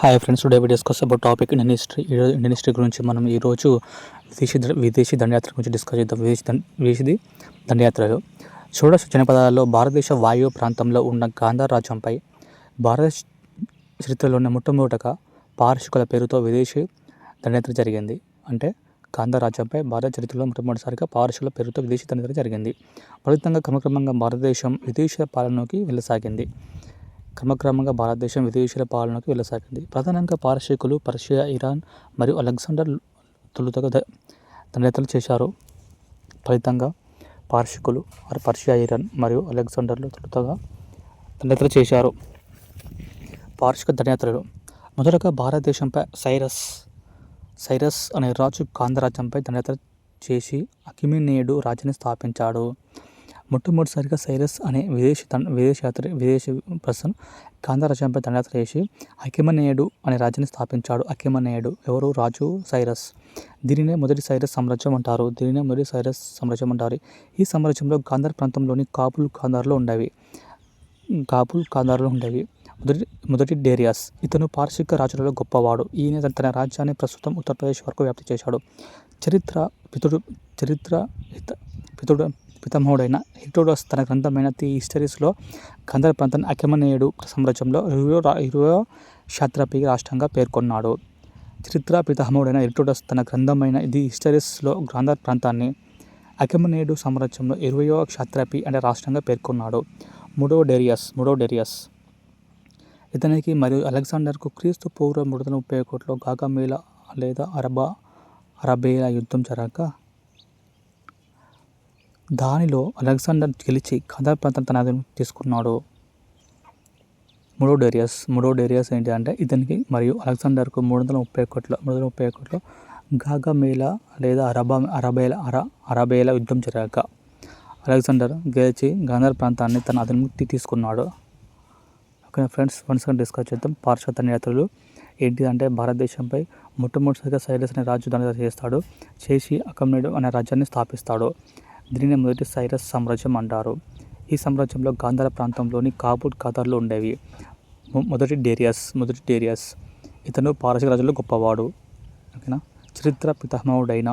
Hi friends, today we discuss about topic Indian history. Indian history గురించి మనం ఈరోజు విదేశీ దండయాత్ర గురించి డిస్కస్ చేద్దాం. విదేశీ దండయాత్రలు షోడశ జనపదాలలో భారతదేశ వాయువ్య ప్రాంతంలో ఉన్న గాంధార రాజ్యంపై భారత చరిత్రలోనే మొట్టమొదటగా పారశీకుల పేరుతో విదేశీ దండయాత్ర జరిగింది. అంటే గాంధార రాజ్యంపై భారత చరిత్రలో మొట్టమొదటిసారిగా పారశీకుల పేరుతో విదేశీ దండయాత్ర జరిగింది. ఫలితంగా క్రమక్రమంగా భారతదేశం విదేశీ పాలనలోకి వెళ్ళసాగింది. ప్రధానంగా పారశీకులు పర్షియా, ఇరాన్ మరియు అలెగ్జాండర్ తొలుతగా దండయాత్రలు చేశారు. ఫలితంగా పారశీకులు పర్షియా, ఇరాన్ మరియు అలెగ్జాండర్లు తొలుతగా దండయాత్రలు చేశారు. పారశీక దండయాత్రలు మొదటగా భారతదేశంపై సైరస్ అనే రాజు గాంధార రాజ్యంపై దండయాత్ర చేసి అఖిమెనేయుడు రాజ్యాన్ని స్థాపించాడు. మొట్టమొదటిసారిగా సైరస్ అనే విదేశీ పర్సన్ గాంధార రాజ్యంపై దండయాత్ర చేసి అఖిమెనేయుడు అనే రాజ్యాన్ని స్థాపించాడు. అఖిమెనేయుడు ఎవరు? రాజు సైరస్. దీనినే మొదటి సైరస్ సామ్రాజ్యం అంటారు. ఈ సామ్రాజ్యంలో గాంధార ప్రాంతంలోని కాబూల్ గాంధార్లో ఉండేవి. మొదటి డేరియస్. ఇతను పారశీక రాజులలో గొప్పవాడు. ఈయన తన రాజ్యాన్ని ప్రస్తుతం ఉత్తరప్రదేశ్ వరకు వ్యాప్తి చేశాడు. పితామహుడైన హెరోడోటస్ తన గ్రంథమైన ది హిస్టరీస్లో గాంధార ప్రాంతాన్ని అఖిమెనేయుడు సామ్రాజ్యంలో 20వ శాత్రపి రాష్ట్రంగా పేర్కొన్నాడు. చరిత్ర పితామహుడైన హెరోడోటస్ తన గ్రంథమైన ది హిస్టరీస్లో గాంధార ప్రాంతాన్ని అఖిమెనేయుడు సామ్రాజ్యంలో 20వ శాత్రపి అనే రాష్ట్రంగా పేర్కొన్నాడు. మూడవ డేరియస్. ఇతనికి మరియు అలెగ్జాండర్కు క్రీస్తు పూర్వం 331 గాగామేల లేదా అరబేల యుద్ధం జరగగా దానిలో అలెగ్జాండర్ గెలిచి గాంధార ప్రాంతాన్ని తన అధీనంలోకి తీసుకున్నాడు. మూడో డేరియస్ ఏంటి అంటే ఇతనికి మరియు అలెగ్జాండర్కు 331లో గాగామేల లేదా అరబేల యుద్ధం జరగగా అలెగ్జాండర్ గెలిచి గాంధార ప్రాంతాన్ని తన అధీనంలోకి తీసుకున్నాడు. ఓకే ఫ్రెండ్స్, వన్స్ డిస్కస్ చేద్దాం. పారశీక దండయాత్రలు ఏంటి అంటే భారతదేశంపై మొట్టమొదటిసారిగా సైరస్ అనే రాజు దండయాత్ర చేసి అఖిమెనేయుడు అనే రాజ్యాన్ని స్థాపిస్తాడు. దీనిని మొదటి సైరస్ సామ్రాజ్యం అంటారు. ఈ సామ్రాజ్యంలో గాంధార ప్రాంతంలోని కాబూల్ గాంధార్లు ఉండేవి. మొదటి డేరియస్. ఇతను పారశీక రాజుల్లో గొప్పవాడు. ఓకేనా. చరిత్ర పితామహుడైన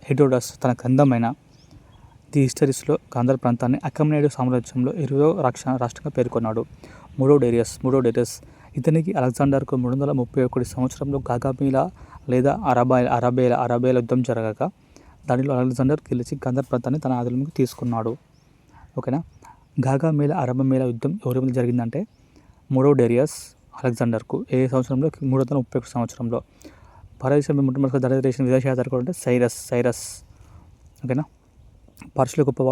హెరోడోటస్ తన గ్రంథమైన ది హిస్టరీస్లో గాంధార ప్రాంతాన్ని అఖిమెనేయుడు సామ్రాజ్యంలో 20వ రాష్ట్రంగా పేర్కొన్నాడు. మూడో డేరియస్. ఇతనికి అలెగ్జాండర్కు 331 సంవత్సరంలో గాగామేల లేదా అరబేల యుద్ధం జరగగా దానిలో అలెగ్జాండర్ గెలిచి గాంధార ప్రాంతాన్ని తన అధీనంలోకి తీసుకున్నాడు. ఓకేనా. గాగామేల అరబేల యుద్ధం ఎవరి మీద జరిగిందంటే మూడో డేరియస్ అలెగ్జాండర్కు ఏ సంవత్సరంలో? 331 సంవత్సరంలో. భారతదేశంపై మొట్టమొదటిగా దండయాత్ర చేసిన విదేశీ యాత్రికుడు అంటే సైరస్. ఓకేనా. పారశీకులు గొప్పవాడు.